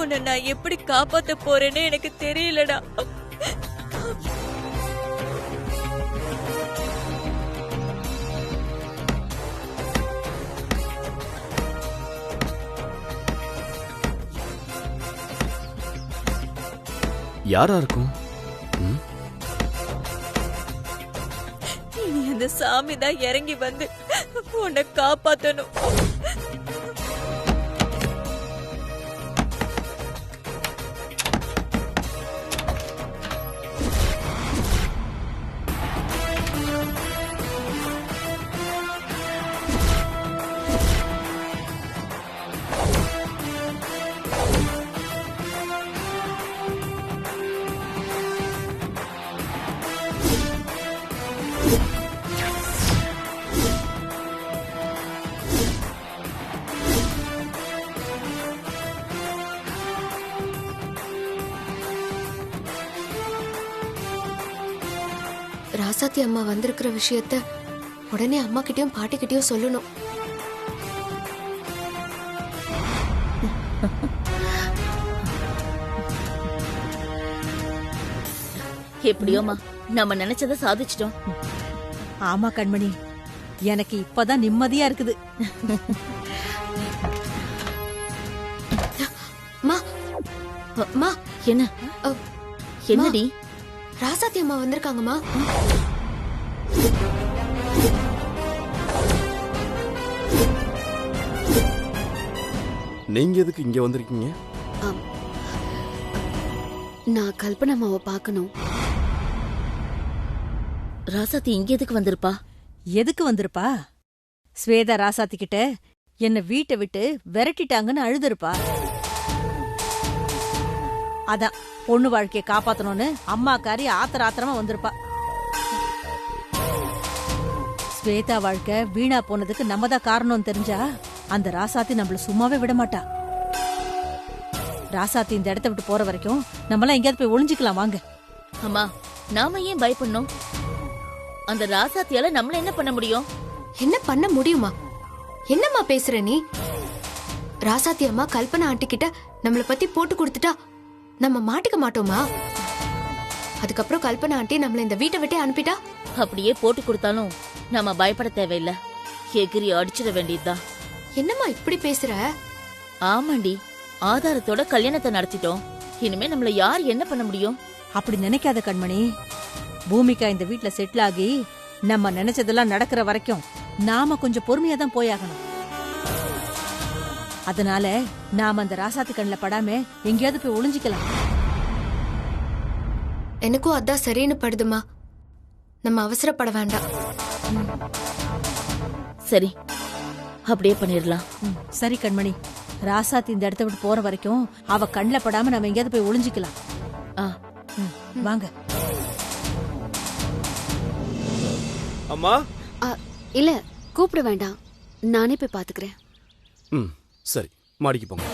உன்னை நான் எப்படி காப்பாத்த போறேன்னு எனக்கு தெரியலடா. யாரா இருக்கும்? அந்த சாமி தான் இறங்கி வந்து உன்னை காப்பாத்தணும். ராசாத்தி அம்மா வந்திருக்கிற விஷயத்த உடனே அம்மா கிட்டயும் பாட்டி கிட்டயும் சொல்லணும். எப்படியோமா நம்ம நினைச்சதை சாதிச்சிட்டோம். ஆமா கண்மணி, எனக்கு இப்பதான் நிம்மதியா இருக்குது. என்ன என்னடி? ராசாத்தி அம்மா வந்திருக்காங்கம்மா. நீங்க எதுக்கு இங்க வந்திருக்கீங்க? நான் கல்பனா அம்மாவை பார்க்கணும். ராசாத்தி இங்க எதுக்கு வந்திருப்பா? எதுக்கு வந்திருப்பா? ஸ்வேதா ராசாத்தி கிட்ட என்ன வீட்டை விட்டு விரட்டிட்டாங்கன்னு அழுதுருப்பா. அதான் பொண்ணு வாழ்க்கைய காப்பாத்தணும்னு அம்மாக்காரி ஆத்திரமா வந்திருப்பா. ஸ்வேதா வாழ்க்கை வீணா போனதுக்கு நம்ம தான் காரணம் தெரிஞ்சா அந்த ராசாத்தி நம்மள சும்மாவே விட மாட்டா. ராசாத்தி இந்த இடத்த விட்டு போற வரைக்கும் நம்மளாம் எங்கேயாவது போய் ஒளிஞ்சுக்கலாம் வாங்க. அம்மா, நாம ஏன் பயப்படணும்? அந்த ராசாத்தியால நம்மள என்ன பண்ண முடியும்? என்ன பண்ண முடியுமா? என்னம்மா பேசுற நீ? ராசாத்தி அம்மா கல்பனா ஆண்டி கிட்ட நம்மள பத்தி போட்டு கொடுத்துட்டா நம்ம மாட்டிக்க மாட்டோமா? அதுக்கப்புறம் கல்பனா ஆண்டி நம்மள இந்த வீட்டை விட்டே அனுப்பிட்டா? அப்படியே போட்டு கொடுத்தாலும் நம்ம பயப்பட தேவையில்ல. எகிரி அடிச்சிட வேண்டியதுதான். என்னம்மா இப்படி பேசுற? ஆமாண்டி, ஆதாரத்தோட கல்யாணத்தை நடத்திட்டோம். இனிமே நம்மள யார் என்ன பண்ண முடியும்? அப்படி நினைக்காத கண்மணி. பூமிகா இந்த வீட்ல செட்டில் ஆகி நம்ம நினைச்சதெல்லாம் நடக்கிற வரைக்கும் நாம கொஞ்சம் பொறுமையா தான் போயாகணும். அதனால நாம அந்த ராசாத்தி கண்ணில் படாம எங்கேயாவது போய் ஒளிஞ்சிக்கலாம். எனக்கும் அதான் சரின்னு படுதுமா. நம்ம அவசரப்பட வேண்டாம். சரி, அப்படியே பண்ணிடலாம். சரி கண்மணி, ராசாத்தி இந்த இடத்த விட்டு போற வரைக்கும் அவ கண்ணில் படாம நம்ம எங்கேயாவது போய் ஒளிஞ்சிக்கலாம். வாங்க. அம்மா இல்ல, கூப்பிட வேண்டாம், நானே போய் பாத்துக்கிறேன். சரி, மாடிக்கு போங்க.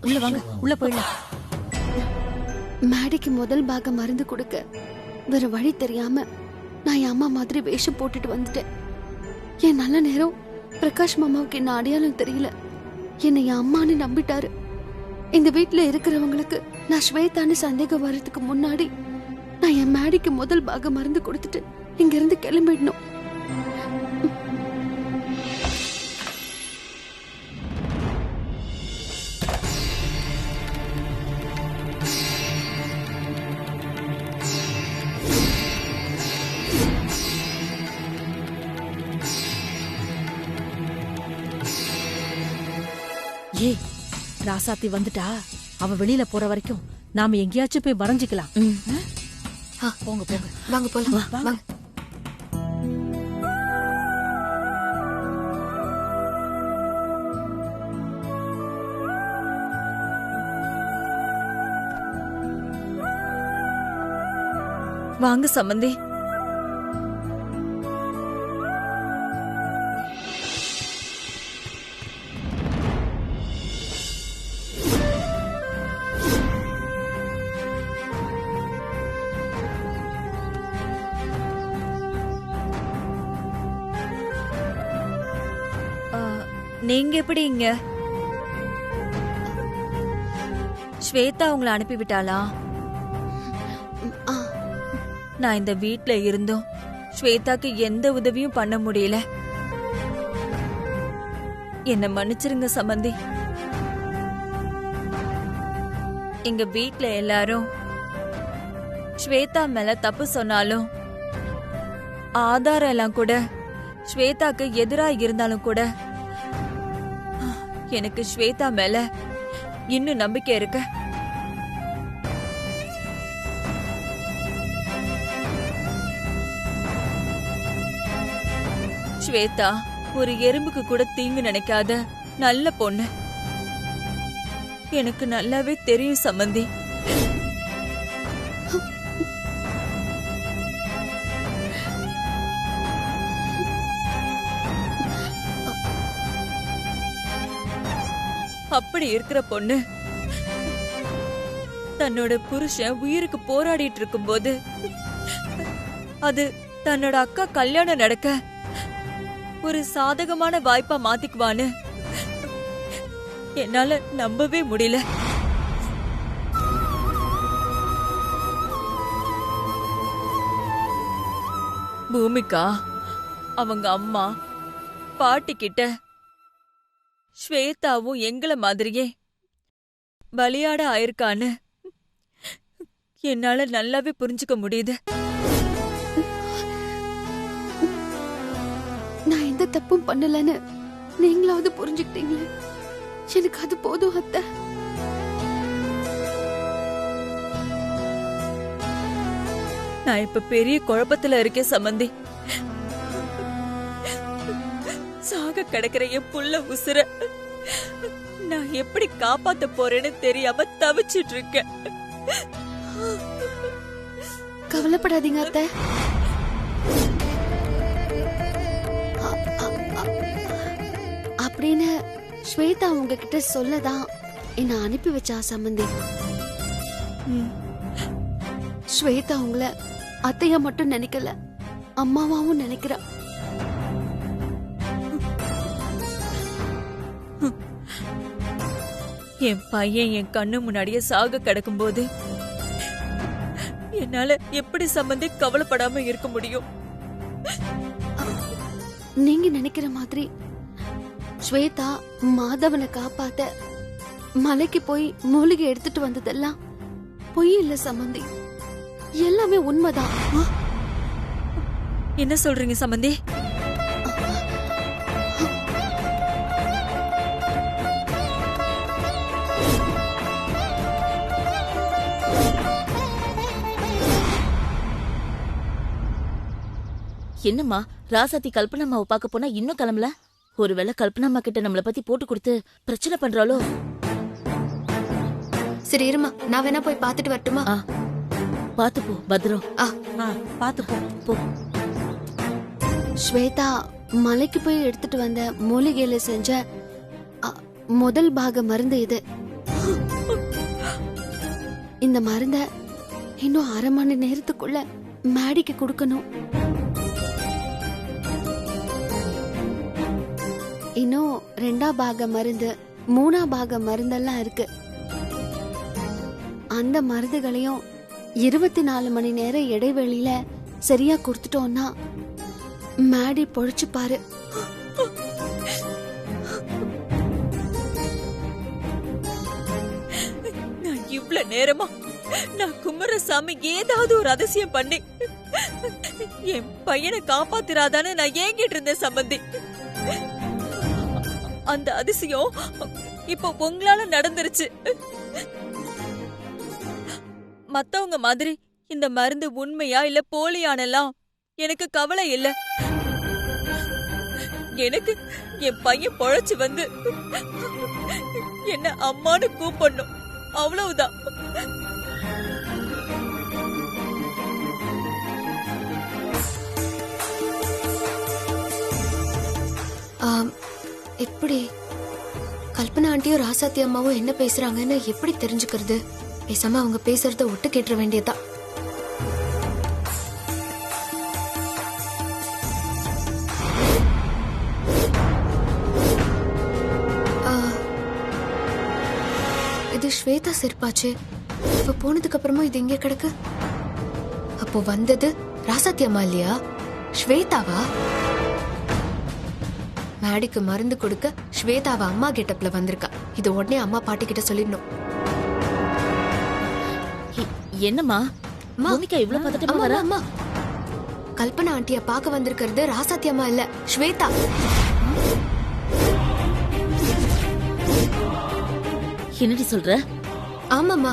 உள்ள வாங்க, உள்ள போயிடலாம். மேடைக்கு முதல் பாகம் மருந்து கொடுக்க வேற வழி தெரியாம நான் என் அம்மா மாதிரி வேஷம் போட்டுட்டு வந்துட்டேன். என் நல்ல நேரம் பிரகாஷ் மாமாவுக்கு என்ன அடையாளம் தெரியல. என்னை என் அம்மான்னு நம்பிட்டாரு. இந்த வீட்டுல இருக்கிறவங்களுக்கு நான் ஸ்வேதான்னு சந்தேகம் வர்றதுக்கு முன்னாடி நான் என் மேடைக்கு முதல் பாகம் மருந்து கொடுத்துட்டு இங்க இருந்து கிளம்பிடணும். ஏ, ராசாத்தி வந்துட்டா. அவ வெளியில போற வரைக்கும் நாம எங்கேயாச்சும் போய் மறைஞ்சிக்கலாம். போங்க போங்க, வாங்க போலாம் வாங்க. வாங்க சம்பந்தி. நீங்க எப்படி இங்க? ஸ்வேதா உங்களை அனுப்பிவிட்டாளா? ஆ, நான் இந்த வீட்ல இருந்தும் ஸ்வேதாக்கு எந்த உதவியும் பண்ண முடியல. என்ன மன்னிச்சிருங்க சம்பந்தி. எங்க வீட்ல எல்லாரும் ஸ்வேதா மேல தப்பு சொன்னாலும், ஆதாரம் எல்லாம் கூட ஸ்வேதாக்கு எதிரா இருந்தாலும் கூட எனக்கு ஸ்வேதா மேல இன்னும் நம்பிக்கை இருக்கு. ஸ்வேதா ஒரு எறும்புக்கு கூட தீங்கு நினைக்காத நல்ல பொண்ணு. எனக்கு நல்லாவே தெரியும் சம்பந்தி. அப்படி இருக்கிற பொண்ணு தன்னோட புருஷன் உயிருக்கு போராடிட்டு இருக்கும்போது அது தன்னோட அக்கா கல்யாணம் நடக்க ஒரு சாதகமான வாய்ப்பா மாத்திக்குவான்னு என்னால நம்பவே முடியல. பூமிகா அவங்க அம்மா பாட்டி கிட்ட ஸ்வேதாவும் எங்கள மாதிரியே பலியாட ஆயிருக்கான்னு என்னால நல்லாவே புரிஞ்சுக்க முடியுது. நான் எந்த தப்பும் பண்ணலன்னு நீங்களாவது புரிஞ்சுக்கிட்டீங்களே, எனக்கு அது போதும் அத்தை. நான் இப்ப பெரிய குழப்பத்துல இருக்கேன் சம்பந்தி. சாக கிடக்கிற என் புள்ள உசுர நான் எப்படி காப்பாத்த போறேன்னு தெரியாம தவிச்சிட்டு இருக்கேன். கவலைப்படாதீங்க அத்தை. அப்படின்னு ஸ்வேதா உங்ககிட்ட சொல்லதான் என்ன அனுப்பி வச்சா சம்பந்தி. ஸ்வேதா உங்களை அத்தையா மட்டும் நினைக்கல, அம்மாவாவும் நினைக்கிறா. என் பையன் என் கண்ணு முன்னாடியே சாக கிடக்கும்போது என்னால எப்படி சம்பந்தி கவலைப்படாம இருக்க முடியும்? நீங்க நினைக்கிற மாதிரி ஸ்வேதா மாதவனை காப்பாத்த மலைக்கு போய் மூலிகை எடுத்துட்டு வந்ததெல்லாம் பொய் இல்ல சம்பந்தி, எல்லாமே உண்மைதான். என்ன சொல்றீங்க சம்பந்தி? என்னம்மா ராசாத்தி கல்பனாமாவை பார்க்க போனா இன்னும் கிளம்பல? ஒருவேளை கல்பனாமா கிட்ட நம்மள பத்தி போட்டு கொடுத்து பிரச்சனை பண்றாளோ? சரி இருமா, நான் வேணா போய் பாத்துட்டு வரட்டுமா? பாத்து போ, பத்ரம். பாத்து போ போ. ஸ்வேதா மலைக்கு போய் எடுத்துட்டு வந்த மூலிகையில செஞ்ச முதல் பாக மருந்து இது. இந்த மருந்த இன்னும் 1/2 மணி நேரத்துக்குள்ள மேடிக்கு கொடுக்கணும். இன்னும் 2ஆம் பாக மருந்து, 3ஆம் பாக மருந்தெல்லாம் இருக்கு. அந்த மருந்துகளையும் 24 மணி நேர இடைவெளியில சரியா கொடுத்துட்டோம்னா மேடி பொழைச்சு பாரு. நான் இவ்ளோ நேரமா நான் குமரசாமி ஏதாவது ஒரு அதிசயம் பண்ணி என் பையனை காப்பாத்திராதான்னு நான் ஏங்கிட்டு இருந்தேன் சம்பந்தி. அந்த அதிசயம் இப்ப உங்களால நடந்துருச்சு. மத்தவங்க மாதிரி இந்த மருந்து உண்மையா இல்ல போலியானலாம் எனக்கு கவலை இல்ல. எனக்கு என் பையன் பொழைச்சு வந்து என்ன அம்மான்னு கூப்பிடணும், அவ்வளவுதான். எப்படி கல்பனா ஆண்டியும் ராசாத்தி அம்மாவும் என்ன பேசுறாங்கன்னு எப்படி தெரிஞ்சுக்கிறது? பேசாம அவங்க பேசுறத ஒட்டு கேட்டுற வேண்டியதா. இது ஸ்வேதா செருப்பாச்சு. இப்ப போனதுக்கு அப்புறமா இது எங்க கிடக்கு? அப்போ வந்தது ராசாத்தி அம்மா இல்லையா, ஸ்வேதாவா? மேடிக்கு மருந்து கொடுக்க ஸ்வேதாவ அம்மா கெட்டப்ல வந்திருக்கா. இது உடனே அம்மா பாட்டி கிட்ட சொல்லிடணும். என்னம்மா பூமிகா இவ்ளோ பதட்டமா வரா? அம்மா, கல்பனா ஆண்டிய பார்க்க வந்திருக்கிறது ராசாத்தி அம்மா இல்ல, ஸ்வேதா. என்னடி சொல்ற? ஆமாம்மா,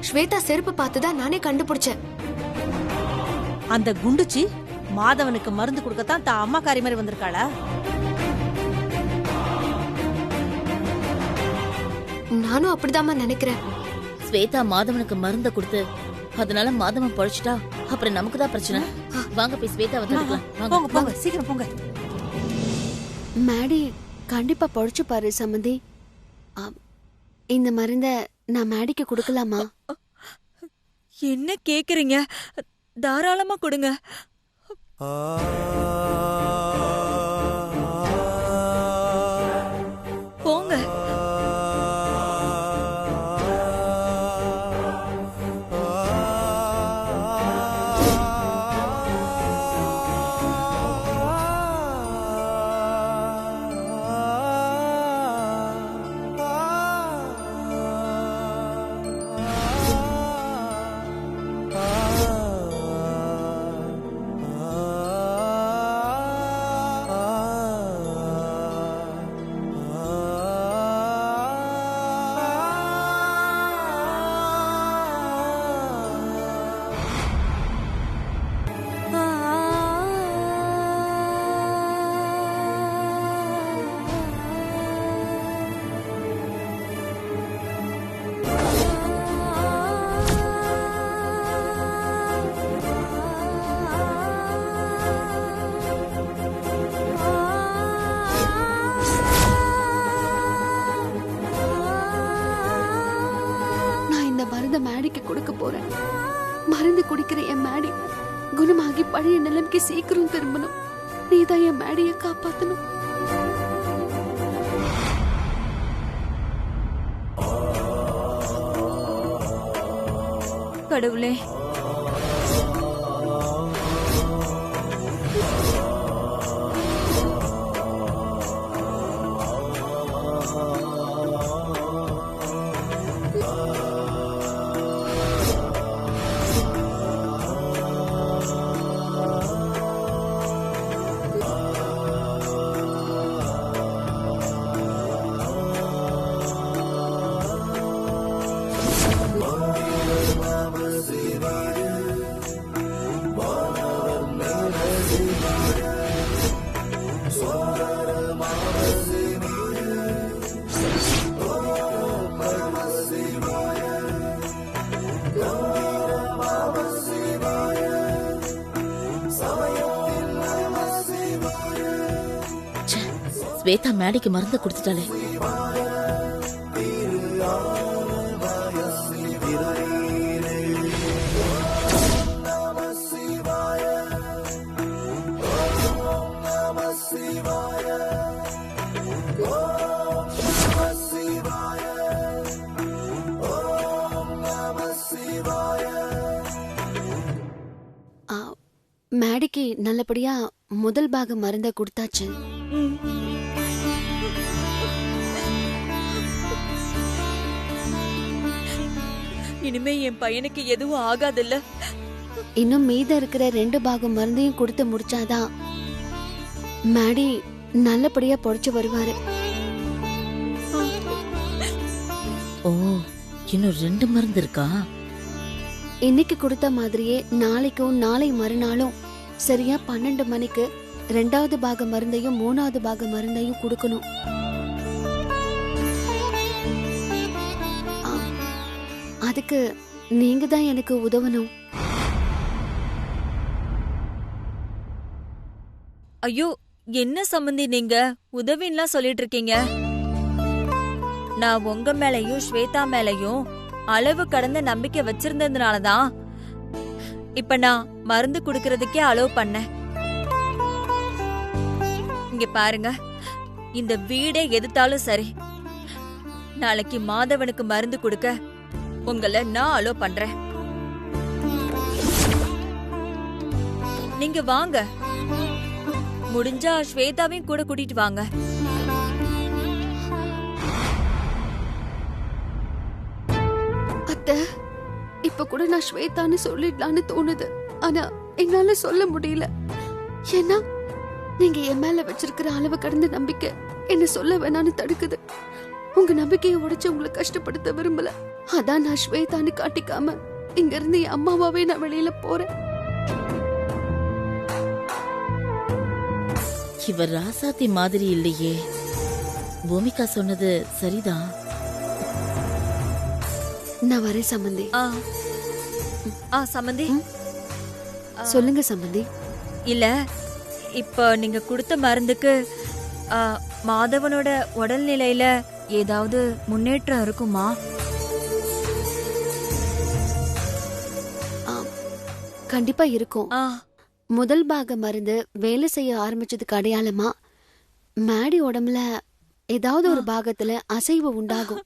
ஸ்வேதா செருப்பு பார்த்துதான் நானே கண்டுபிடிச்சேன். அந்த குண்டுச்சி மாதவனுக்கு மருந்து கொடுக்கத்தான் தான் அம்மாக்காரி மாதிரி வந்திருக்காளா? நானும் அப்படிதாம்மா நினைக்கிறேன். ஸ்வேதா மாதவனுக்கு மருந்த கொடுத்து அதனால மாதவன் பழிச்சிட்டா அப்புறம் நமக்கு தான் பிரச்சனை. வாங்க போய் ஸ்வேதா வந்து போங்க போங்க, சீக்கிரம் போங்க. மேடி கண்டிப்பா பொழைச்சு பாரு சம்மந்தி. இந்த மருந்த நான் மேடிக்கு கொடுக்கலாமா? என்ன கேக்குறீங்க? தாராளமா கொடுங்க. போங்க. மேடிக்கு கொடுக்க போறேன். மருந்து குடிக்கிற என் மேடி குணமாகி பழைய நிலைமைக்கு சீக்கிரம் திரும்பணும். நீதான் என் மேடியை காப்பாத்தணும். கடவுளே, ஸ்வேதா மேடிக்கு மருந்து கொடுத்துட்டாலே. மேடிக்கு நல்லபடியா முதல் பாகம் மருந்த கொடுத்தாச்சு. இனிமே என் பையனுக்கு எதுவும் ஆகாதுல்ல. இன்னும் மீத இருக்கிற 2 பாகம் மருந்தையும் கொடுத்து முடிச்சாதான் மேடி நல்லபடியா பொழைச்சு வருவாரு. ஓ, இன்னும் 2 மருந்து இருக்கா? இன்னைக்கு கொடுத்த மாதிரியே நாளைக்கும் நாளை மறுநாளும் சரியா 12 மணிக்கு 2வது பாக மருந்தையும் 3வது பாக மருந்தையும் கொடுக்கணும். அதுக்கு நீங்க தான் எனக்கு உதவணும். ஐயோ, என்ன சம்பந்தி நீங்க உதவின்லாம் சொல்லிட்டு இருக்கீங்க? நான் உங்க மேலயும் ஸ்வேதா மேலயும் அளவு கடந்த நம்பிக்கை வச்சிருந்ததுனாலதான் இப்ப நான் மருந்து குடுக்கறதுக்கே அலோவ் பண்ணேன். இங்க பாருங்க, இந்த வீடே எதிர்த்தாலும் சரி, நாளைக்கு மாதவனுக்கு மருந்து கொடுக்க உங்களை நான் அலோவ் பண்றேன். நீங்க வாங்க, முடிஞ்சா ஸ்வேதாவையும் கூட கூட்டிட்டு வாங்க. அத்தை, இப்ப கூட நான் ஸ்வேதான்னு சொல்லிடலான்னு தோணுது. ஆனா என்னால சொல்ல முடியல. ஏன்னா நீங்க என் மேல வச்சிருக்கிற அளவு கடந்த நம்பிக்கை என்ன சொல்ல வேணான்னு தடுக்குது. உங்க நம்பிக்கையை உடைச்சு உங்களை கஷ்டப்படுத்த விரும்பல. அதான் நான் ஸ்வேதான்னு காட்டிக்காம இங்க இருந்து என் அம்மாவாவே நான் வெளியில போறேன். இவர் ராசாத்தி மாதிரி இல்லையே. பூமிகா சொன்னது சரிதான். நான் வரேன் சம்பந்தி. சம்பந்தி, சொல்லுங்க சம்பந்தி. இல்ல, இப்ப நீங்க கொடுத்த மருந்துக்கு மாதவனோட உடல்நிலையில ஏதாவது முன்னேற்றம் இருக்குமா? கண்டிப்பா இருக்கும். முதல் பாக மருந்து வேலை செய்ய ஆரம்பிச்சதுக்கு அடையாளமா மேடி உடம்புல ஏதாவது ஒரு பாகத்துல அசைவு உண்டாகும்.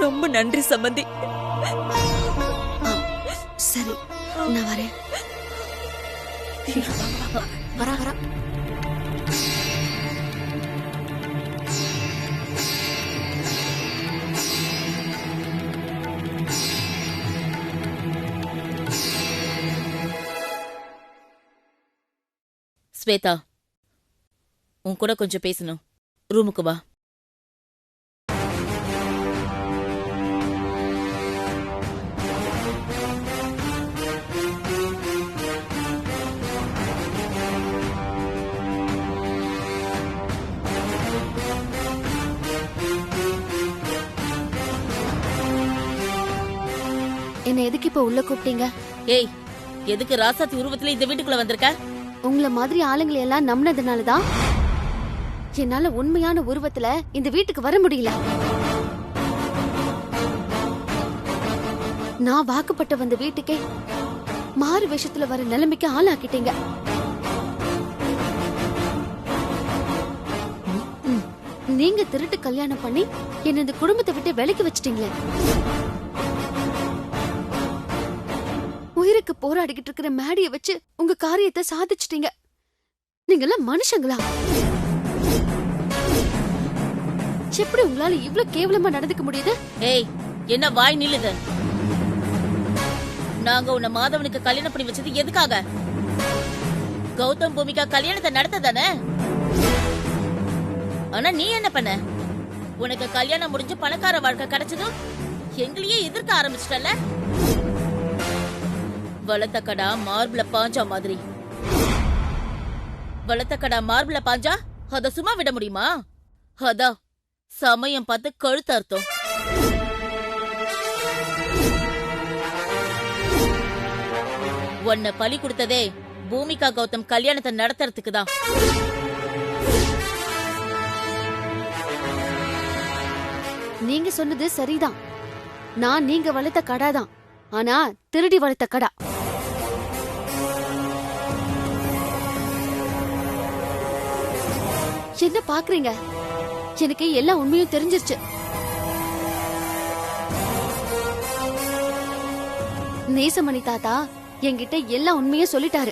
ரொம்ப நன்றி சம்பந்தி. சரி, நான் வரேன். வரா வரா. ஸ்வேதா, உன் கூட கொஞ்சம் பேசணும். ரூமுக்கு வா. என்ன எதுக்கு இப்ப உள்ள கூப்பிட்டீங்க? ஏய், எதுக்கு ராசாத்தி உருவத்துல இந்த வீட்டுக்குள்ள வந்திருக்க? உங்கள மாதிரி ஆளுங்களை எல்லாம் நம்பினதுனாலதான் என்னால உண்மையான உருவத்துல இந்த வீட்டுக்கு வர முடியல. நான் வாக்குப்பட்ட வந்த வீட்டுக்கே மாறு வேஷத்துல வர நிலைமைக்கு ஆளாக்கிட்டீங்க. நீங்க திருட்டு கல்யாணம் பண்ணி என்ன இந்த குடும்பத்தை விட்டு விலக்கி வச்சிட்டீங்களே. உயிருக்கு போராடிக்கிட்டு இருக்கிற மேடிய வச்சு உங்க காரியத்தை சாதிச்சிட்டீங்க. நீங்க எல்லாம் மனுஷங்களா? எப்படி உங்களால இவ்ளோ கேவலமா நடந்துக்க முடியுது? ஏய், என்ன வாய் நில்லுது? நாங்க உன்னை மாதவனுக்கு கல்யாணம் பண்ணி வச்சது எதுக்காக? கௌதம் பூமிகா கல்யாணத்தை நடத்ததானே? ஆனா நீ என்ன பண்ண? உனக்கு கல்யாணம் முடிஞ்சு பணக்கார வாழ்க்கை கிடைச்சதும் எங்களையே எதிர்க்க ஆரம்பிச்சிட்டல. வளர்த்த கடா மார்பிள பாஞ்சா மாதிரி. வளர்த்த கடா மார்பிள பாஞ்சா அத சும்மா விட முடியுமா? அதான் சமயம் பார்த்து கழுத்து அர்த்தம். உன்னை பலி கொடுத்ததே பூமிகா கௌதம் கல்யாணத்தை நடத்துறதுக்கு தான். நீங்க சொன்னது சரிதான். நான் நீங்க வளர்த்த கடாதான். ஆனா திருடி வளர்த்த கடா. என்ன பாக்குறீங்க? எனக்கு எல்லா உண்மையும் தெரிஞ்சிருச்சு. நேசமணி தாத்தா என்கிட்ட எல்லா உண்மையும் சொல்லிட்டாரு.